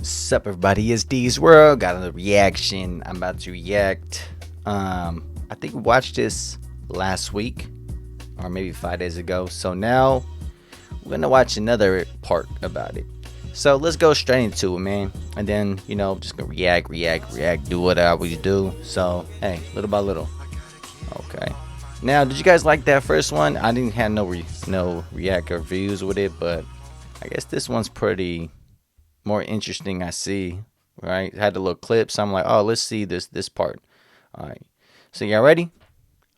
Sup everybody, it's D's World. Got another reaction. I'm about to react. I think we watched this last week or maybe 5 days ago. So now we're gonna watch another part about it. So let's go straight into it, man. And then, just gonna react, do what I always do. So hey, little by little. Okay. Now, did you guys like that first one? I didn't have no react or views with it, but I guess this one's pretty more interesting. I see, right? Had the little clip, so I'm like, oh, let's see this part. All right. So y'all ready?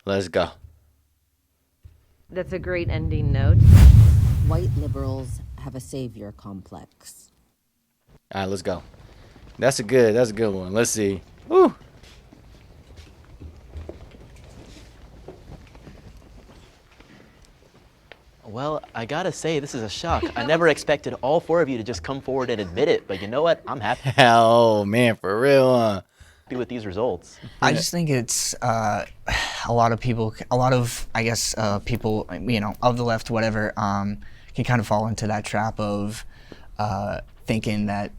Let's go. That's a great ending note. White liberals have a savior complex. All right, let's go. That's a good one. Let's see. Woo. Well, I gotta say, this is a shock. I never expected all four of you to just come forward and admit it, but you know what? I'm happy Oh man, for real. with these results. I just think it's a lot of people, I guess, people, of the left, whatever, can kind of fall into that trap of thinking that,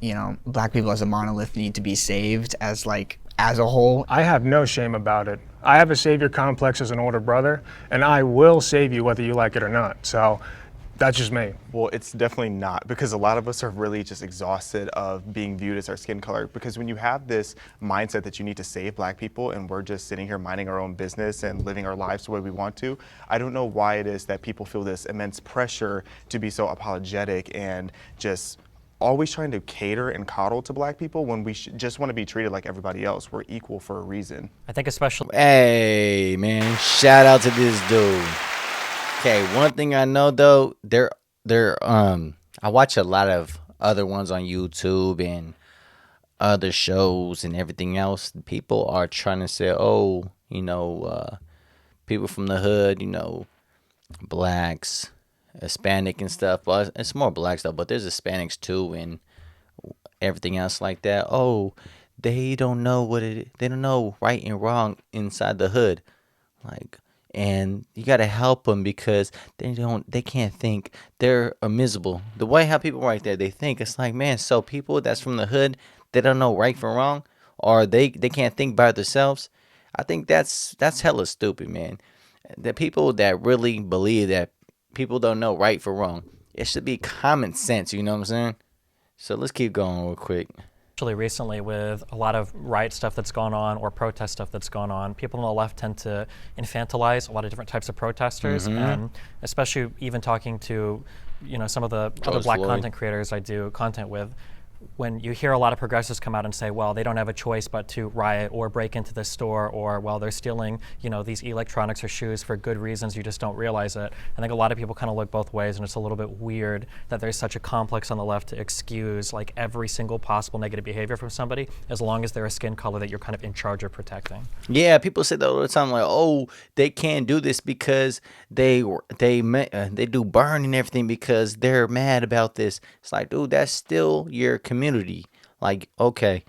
black people as a monolith need to be saved as a whole. I have no shame about it. I have a savior complex as an older brother, and I will save you whether you like it or not. So that's just me. Well, it's definitely not, because a lot of us are really just exhausted of being viewed as our skin color. Because when you have this mindset that you need to save black people and we're just sitting here minding our own business and living our lives the way we want to, I don't know why it is that people feel this immense pressure to be so apologetic and just always trying to cater and coddle to black people when we just want to be treated like everybody else. We're equal for a reason. I think especially... Hey man, shout out to this dude. Okay, one thing I know though, I watch a lot of other ones on YouTube and other shows and everything else. People are trying to say, people from the hood, blacks, Hispanic and stuff. Well, it's more blacks though, but there's Hispanics too and everything else like that. Oh, they don't know they don't know right and wrong inside the hood, and you gotta help them because they can't think. They're miserable. The way how people right there, they think it's like, man, so people that's from the hood, they don't know right from wrong, or they can't think by themselves. I think that's hella stupid, man. The people that really believe that people don't know right from wrong, it should be common sense, you know what I'm saying? So let's keep going real quick. Recently, with a lot of riot stuff that's gone on or protest stuff that's gone on, people on the left tend to infantilize a lot of different types of protesters, and especially even talking to some of the other black content creators I do content with. When you hear a lot of progressives come out and say, well, they don't have a choice but to riot or break into the store, or, well, they're stealing, these electronics or shoes for good reasons, you just don't realize it. I think a lot of people kind of look both ways, and it's a little bit weird that there's such a complex on the left to excuse every single possible negative behavior from somebody, as long as they're a skin color that you're kind of in charge of protecting. Yeah, people say that all the time, like, oh, they can't do this because they do burn and everything because they're mad about this. It's like, dude, that's still your community. Okay,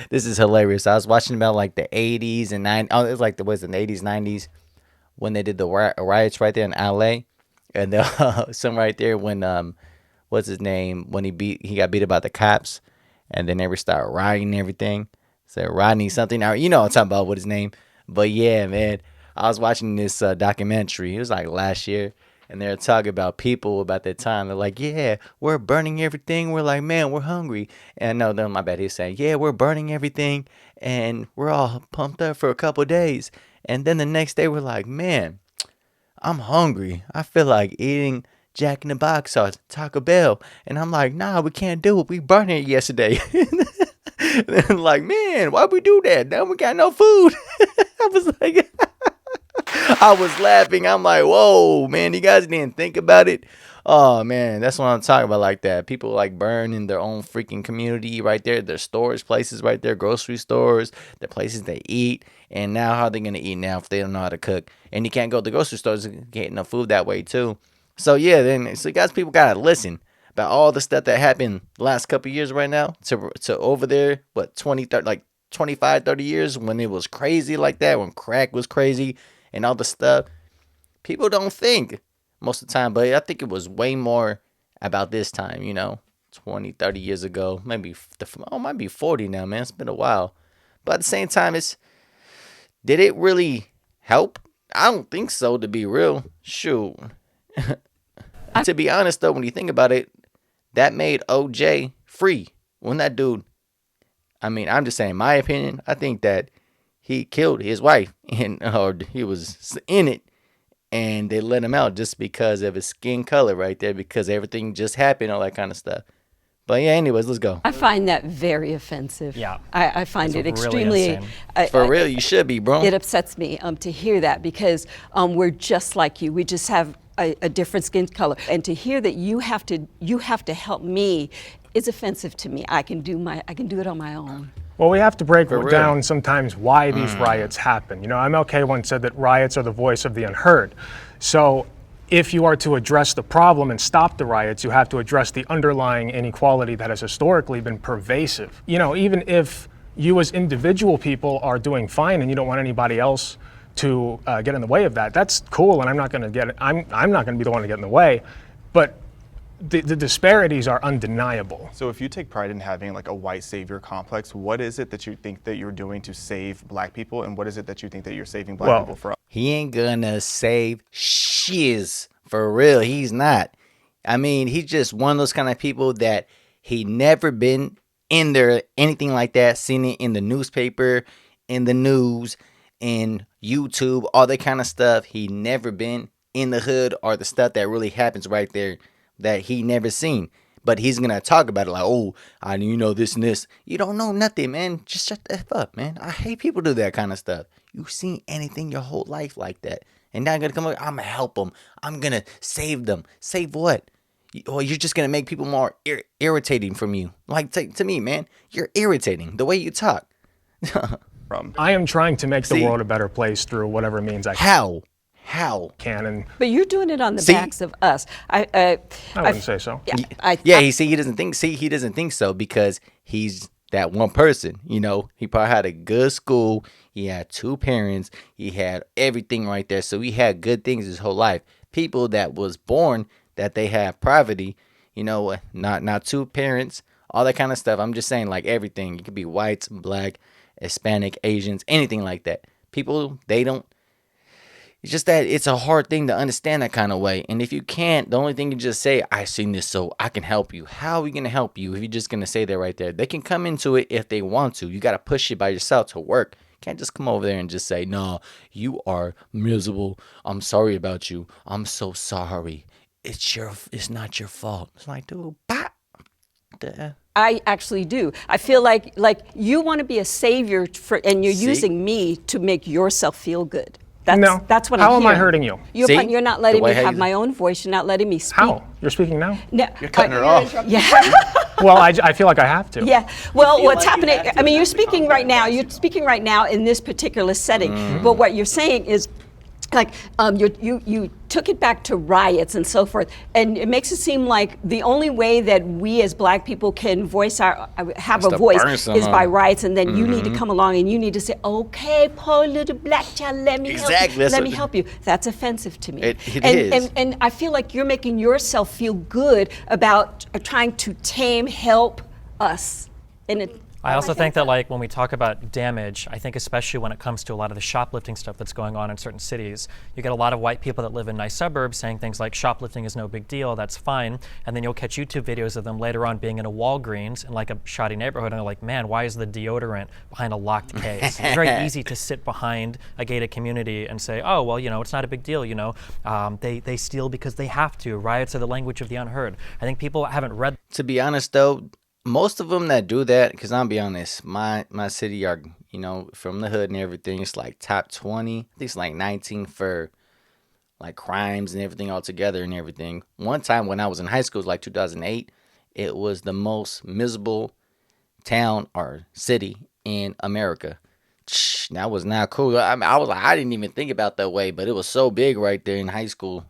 this is hilarious. I was watching about the 80s and 90s. Oh, it was the 80s, 90s when they did the riots right there in LA, and some right there when what's his name, when he got beat by the cops, and then they started rioting and everything. So Rodney something. Now I'm talking about what his name. But yeah, man, I was watching this documentary. It was last year. And they're talking about people about that time. They're like, yeah, we're burning everything. We're like, man, we're hungry. And no, my bad. He's saying, yeah, we're burning everything. And we're all pumped up for a couple of days. And then the next day, we're like, man, I'm hungry. I feel like eating Jack in the Box or Taco Bell. And I'm like, nah, we can't do it. We burned it yesterday. And then like, man, why'd we do that? Now we got no food. I was like... I was laughing. I'm like, whoa, man, you guys didn't think about it? Oh, man, that's what I'm talking about like that. People burn in their own freaking community right there. Their stores, places right there, grocery stores, the places they eat. And now how are they going to eat now if they don't know how to cook? And you can't go to the grocery stores and get no food that way too. So, yeah, so guys, people got to listen about all the stuff that happened the last couple of years right now to over there, 20, 30, 25, 30 years when it was crazy like that, when crack was crazy. And all the stuff, people don't think most of the time, but I think it was way more about this time, 20, 30 years ago. Maybe, might be 40 now, man. It's been a while. But at the same time, did it really help? I don't think so, to be real. Shoot. To be honest, though, when you think about it, that made OJ free. When that dude, I mean, I'm just saying, my opinion, I think that he killed his wife, or he was in it, and they let him out just because of his skin color right there, because everything just happened, all that kind of stuff. But yeah, anyways, let's go. I find that very offensive. Yeah. I find It's it really extremely. insane. For real, you should be, bro. It upsets me to hear that because we're just like you. We just have a different skin color, and to hear that you have to help me is offensive to me. I can do it on my own. Well, we have to break real. down sometimes why these riots happen. You know, MLK once said that riots are the voice of the unheard. So if you are to address the problem and stop the riots, you have to address the underlying inequality that has historically been pervasive. You know, even if you as individual people are doing fine and you don't want anybody else to get in the way of that, that's cool, and I'm not going to be the one to get in the way. But the disparities are undeniable. So if you take pride in having like a white savior complex, what is it that you think that you're doing to save black people, and what is it that you think that you're saving black people from? He ain't gonna save shiz. For real, he's not. I mean, he's just one of those kind of people that he never been in there, anything like that, seen it in the newspaper, in the news, in YouTube, all that kind of stuff. He never been in the hood or the stuff that really happens right there that he never seen. But he's gonna talk about it like, oh, I this and this. You don't know nothing, man. Just shut the F up, man. I hate people do that kind of stuff. You've seen anything your whole life like that. And now I'm gonna come up, I'm gonna help them. I'm gonna save them. Save what? Or you're just gonna make people more irritating from you. Like to me, man, you're irritating the way you talk. I am trying to make See? the world a better place through whatever means I How? can, and But you're doing it on the See? backs of us. I wouldn't say so. He doesn't think. See, he doesn't think so because he's that one person. He probably had a good school. He had 2 parents. He had everything right there. So he had good things his whole life. People that was born that they have poverty. Not 2 parents. All that kind of stuff. I'm just saying, like everything. You could be whites, black, Hispanic, Asians, anything like that. People, they don't. It's just that it's a hard thing to understand that kind of way. And if you can't, the only thing you just say, I seen this so I can help you. How are we going to help you if you're just going to say that right there? They can come into it if they want to. You got to push it by yourself to work. You can't just come over there and just say, no, you are miserable. I'm sorry about you. I'm so sorry. It's not your fault. It's like, dude, bah. I actually do. I feel like you want to be a savior and you're using me to make yourself feel good. That's what I'm hearing. How am I hurting you? You're not letting me have you- my own voice. You're not letting me speak. How? You're speaking now? No, You're cutting her off. Yeah. Well, I feel like I have to. Yeah. Well, what's like you happening? have to, I mean, but you're you speaking don't right now. have You're to. speaking right now in this particular setting. But what you're saying is, like, you took it back to riots and so forth, and it makes it seem like the only way that we as black people can have a to voice burn is some by up. riots, and then you need to come along and you need to say, okay, poor little black child, let me Exactly, help you. that's Let what- me help you. That's offensive to me. It and, is. And I feel like you're making yourself feel good about trying to help us. And I also think that, like, when we talk about damage, I think especially when it comes to a lot of the shoplifting stuff that's going on in certain cities, you get a lot of white people that live in nice suburbs saying things like shoplifting is no big deal, that's fine, and then you'll catch YouTube videos of them later on being in a Walgreens in like a shoddy neighborhood, and they're like, man, why is the deodorant behind a locked case? It's very easy to sit behind a gated community and say, oh, well, it's not a big deal, they steal because they have to. Riots are the language of the unheard. I think people haven't read. To be honest, though, most of them that do that, because I'll be honest, my city are, from the hood and everything, it's like top 20. I think it's like 19 for like crimes and everything altogether and everything. One time when I was in high school, it was like 2008, it was the most miserable town or city in America. That was not cool. I was like, I didn't even think about that way, but it was so big right there in high school,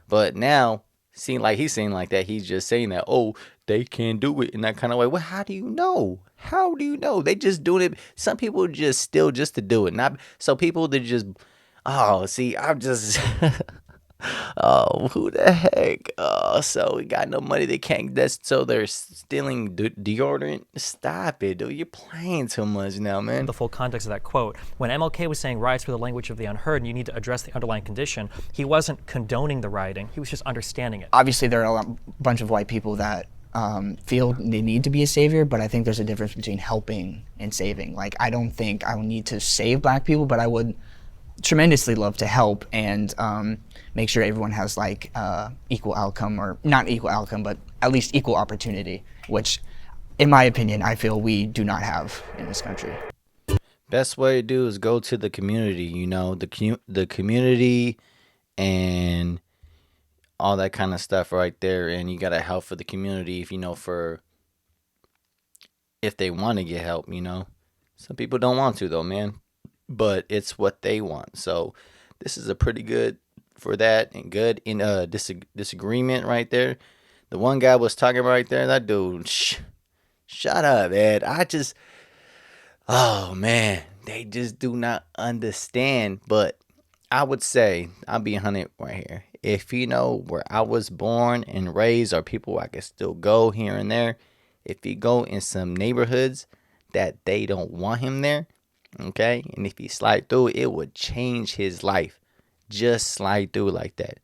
But now, he's saying like that, he's just saying that, oh, they can't do it in that kind of way. Well, how do you know? How do you know? They just doing it. Some people just steal just to do it. Not so people that just, oh, see, I'm just, Oh, who the heck? Oh, so we got no money. They can't. That's so they're stealing deodorant. Stop it, dude. You're playing too much now, man. The full context of that quote. When MLK was saying riots were the language of the unheard and you need to address the underlying condition, he wasn't condoning the rioting. He was just understanding it. Obviously, there are a bunch of white people that feel they need to be a savior, but I think there's a difference between helping and saving. Like, I don't think I would need to save black people, but I would tremendously love to help and make sure everyone has like equal outcome, or not equal outcome, but at least equal opportunity, which in my opinion, I feel we do not have in this country. Best way to do is go to the community. You know, the community and all that kind of stuff right there. And you gotta help for the community if you know if they want to get help. You know, some people don't want to though, man. But it's what they want. So this is a pretty good for that and good in disagreement right there. The one guy was talking right there. That dude, shut up, Ed. Oh man, they just do not understand. But I would say, I'll be 100 right here. If you know where I was born and raised, or people I can still go here and there, if you go in some neighborhoods that they don't want him there, okay, and if he slide through, it would change his life. Just slide through like that.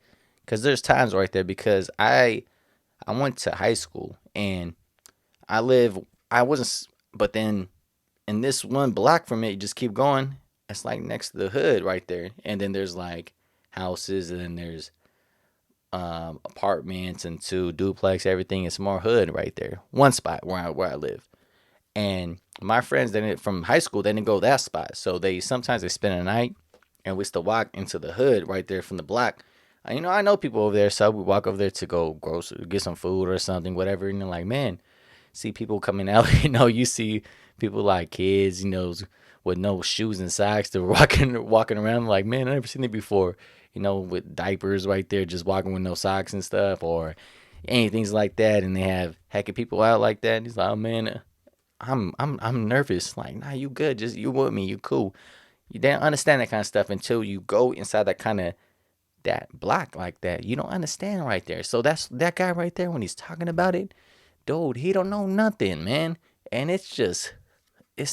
Because there's times right there, because I went to high school and I wasn't, but then in this one block from it, you just keep going, it's like next to the hood right there. And then there's like houses, and then there's apartments and two duplex, everything. It's more hood right there. One spot where I live. And my friends from high school, they didn't go that spot. So sometimes they spend a night, and we used to walk into the hood right there from the block. You know, I know people over there, so we walk over there to go get some food or something, whatever. And they're like, man, see people coming out. You know, you see people like kids, you know, with no shoes and socks. They're walking around like, man, I never seen it before. You know, with diapers right there, just walking with no socks and stuff, or anything like that. And they have heck of people out like that. And he's like, oh man, I'm nervous. Like, nah, you good. Just you with me. You cool. You don't understand that kind of stuff until you go inside that block like that. You don't understand right there. So that's that guy right there when he's talking about it, dude. He don't know nothing, man. And it's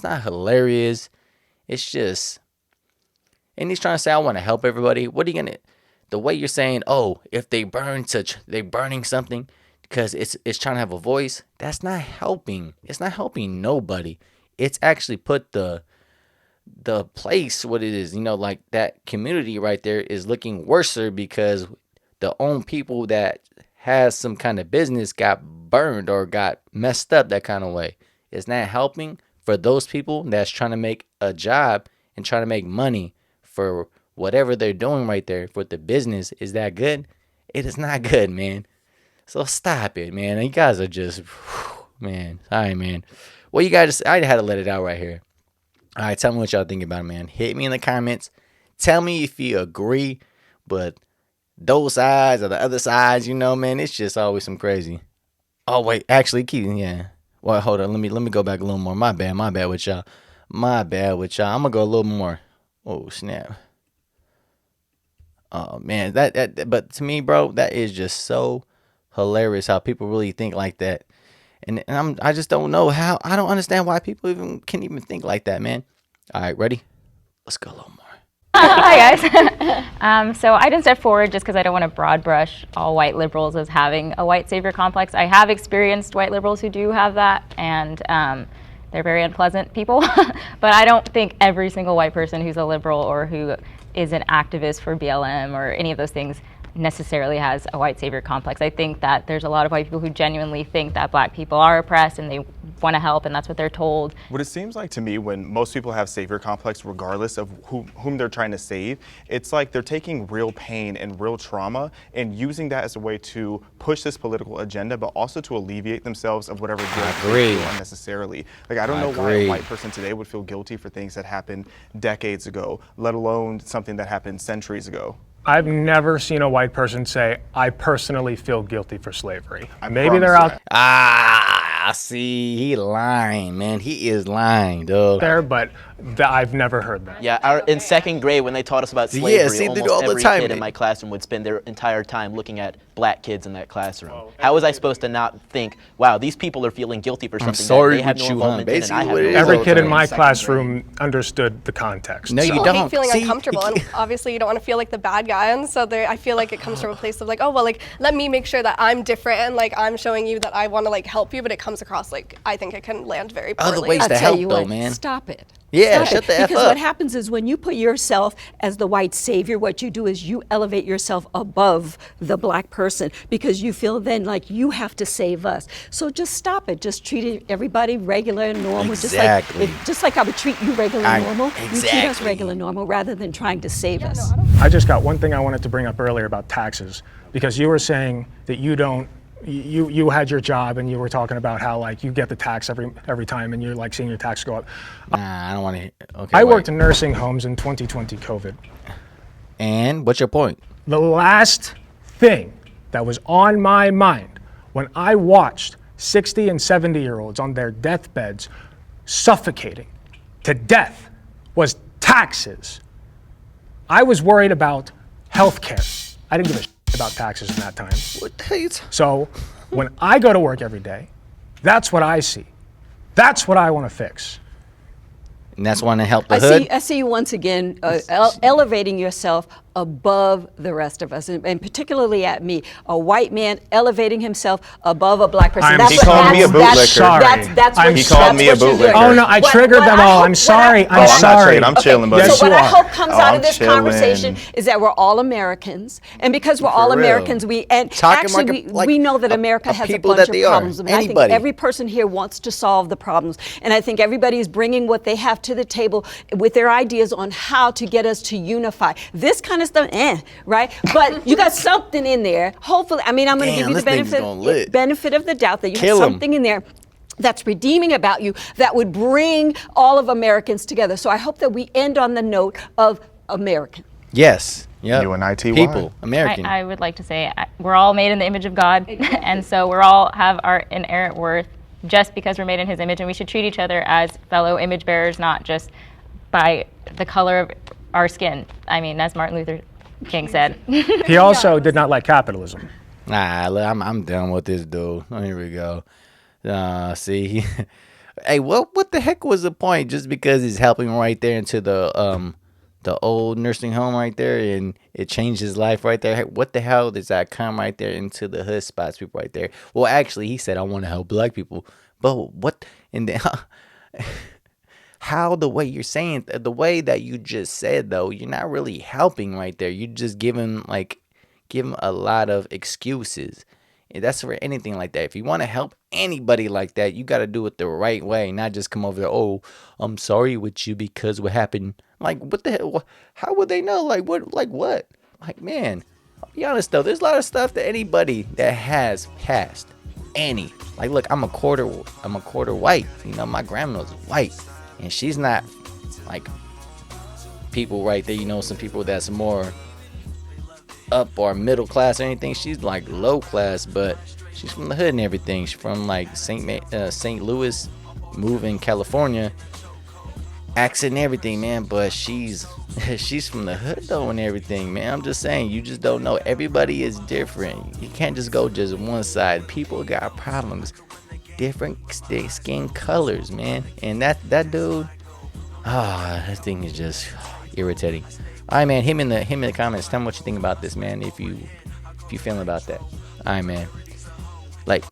not hilarious. It's just, and he's trying to say, I want to help everybody. What are you gonna? The way you're saying, oh, if they burning something, because it's trying to have a voice, that's not helping. It's not helping nobody. It's actually put the place what it is, you know, like that community right there is looking worser, because the own people that has some kind of business got burned or got messed up that kind of way. It's not helping for those people that's trying to make a job and trying to make money for whatever they're doing right there. For the business, is that good? It is not good, man. So stop it, man. You guys are just, man. All right, man. Well, you guys, I had to let it out right here. All right, tell me what y'all think about it, man. Hit me in the comments. Tell me if you agree, but those sides or the other sides, you know, man, it's just always some crazy. Oh, wait, actually, yeah. Well, hold on. Let me go back a little more. My bad with y'all. I'm going to go a little more. Oh, snap. Oh, man, but to me, bro, that is just so hilarious how people really think like that. And I just don't know how. I don't understand why people can even think like that, man. All right, ready? Let's go a little more. Hi, guys. So I didn't step forward just because I don't want to broad brush all white liberals as having a white savior complex. I have experienced white liberals who do have that, and they're very unpleasant people. But I don't think every single white person who's a liberal or who is an activist for BLM or any of those things necessarily has a white savior complex. I think that there's a lot of white people who genuinely think that black people are oppressed and they want to help, and that's what they're told. What it seems like to me, when most people have savior complex, regardless of whom they're trying to save, it's like they're taking real pain and real trauma and using that as a way to push this political agenda, but also to alleviate themselves of whatever guilt they feel unnecessarily. Like, I don't know why a white person today would feel guilty for things that happened decades ago, let alone something that happened centuries ago. I've never seen a white person say, I personally feel guilty for slavery. Maybe they're out. See, he lying, man. He is lying, dog. there, but I've never heard that. Yeah, in second grade when they taught us about slavery, Yeah, see, they do almost all the every time, kid in man. my classroom would spend their entire time looking at black kids in that classroom. How was I supposed to not think, wow, these people are feeling guilty for something sorry that they have with no you, huh? involvement in, and Basically I have what no it is Every all kid in time. my classroom understood the context. No, you People don't. hate feeling See, uncomfortable, and obviously you don't want to feel like the bad guy, and so I feel like it comes from a place of like, oh well, like let me make sure that I'm different, and like I'm showing you that I want to like help you, but it comes across like I think it can land very poorly. Other ways I'll to tell help, you though, what, man. stop it. Yeah, Stop shut it. the F Because up. what happens is when you put yourself as the white savior, what you do is you elevate yourself above the black person because you feel then like you have to save us. So just stop it. Just treat everybody regular and normal. Exactly. Just like I would treat you regular and normal. You treat us Exactly. regular and normal rather than trying to save us. I just got one thing I wanted to bring up earlier about taxes, because you were saying that you had your job and you were talking about how like you get the tax every time and you're like seeing your tax go up. Nah, I don't want to. Okay. I wait. worked in nursing homes in 2020 COVID. And what's your point? The last thing that was on my mind when I watched 60 and 70-year-olds on their deathbeds suffocating to death was taxes. I was worried about health care. I didn't give a shit about taxes in that time. What the hell you So when I go to work every day, that's what I see. That's what I want to fix. And that's one to help the hood. I see you once again elevating yourself above the rest of us, and particularly at me, a white man elevating himself above a black person. He called me a bootlicker. Sorry. He called me a bootlicker. Oh no, I triggered them all. I'm sorry. I'm sorry. I'm chilling, buddy. Yes, So what you I are. hope comes out I'm of this chilling. conversation is that we're all Americans, and because we're all real. Americans, Talking we know that America has a people bunch that of they are. problems. And I think Anybody. every person here wants to solve the problems, and I think everybody is bringing what they have to the table with their ideas on how to get us to unify. This kind of stuff, right? But you got something in there. Hopefully, I mean, I'm going to give you Damn, the this thing's gonna lit. benefit of the doubt that you Kill have 'em. something in there that's redeeming about you that would bring all of Americans together. So I hope that we end on the note of American. Yes. Yep. UNITY. People. American. I would like to say we're all made in the image of God, and so we're all have our inherent worth just because we're made in His image, and we should treat each other as fellow image bearers, not just by the color of our skin. I mean, as Martin Luther King said. He also did not like capitalism. Nah, look, I'm done with this dude. Oh, here we go. See, hey, what the heck was the point? Just because he's helping right there into the old nursing home right there, and it changed his life right there. Hey, what the hell does that come right there into the hood spots people right there? Well, actually, he said I want to help black people, but what? And then how the way you're saying, the way that you just said though, you're not really helping right there. You're just giving a lot of excuses. And that's for anything like that. If you want to help anybody like that, you got to do it the right way, not just come over there. Oh, I'm sorry with you because what happened. Like, what the hell? How would they know? Like, what? Like, man, I'll be honest though. There's a lot of stuff that anybody that has passed, like, look, I'm a quarter white. You know, my grandma's white, and she's not like people right there. You know, some people that's more up or middle class or anything. She's like low class, but she's from the hood and everything. She's from like St. Louis, moved in California, accent and everything, man. But she's from the hood though and everything, man. I'm just saying, you just don't know. Everybody is different. You can't just go just one side. People got problems, different skin colors, man. And that dude, that thing is just irritating. All right, man. Hit me in the comments. Tell me what you think about this, man. If you feeling about that. All right, man. Like.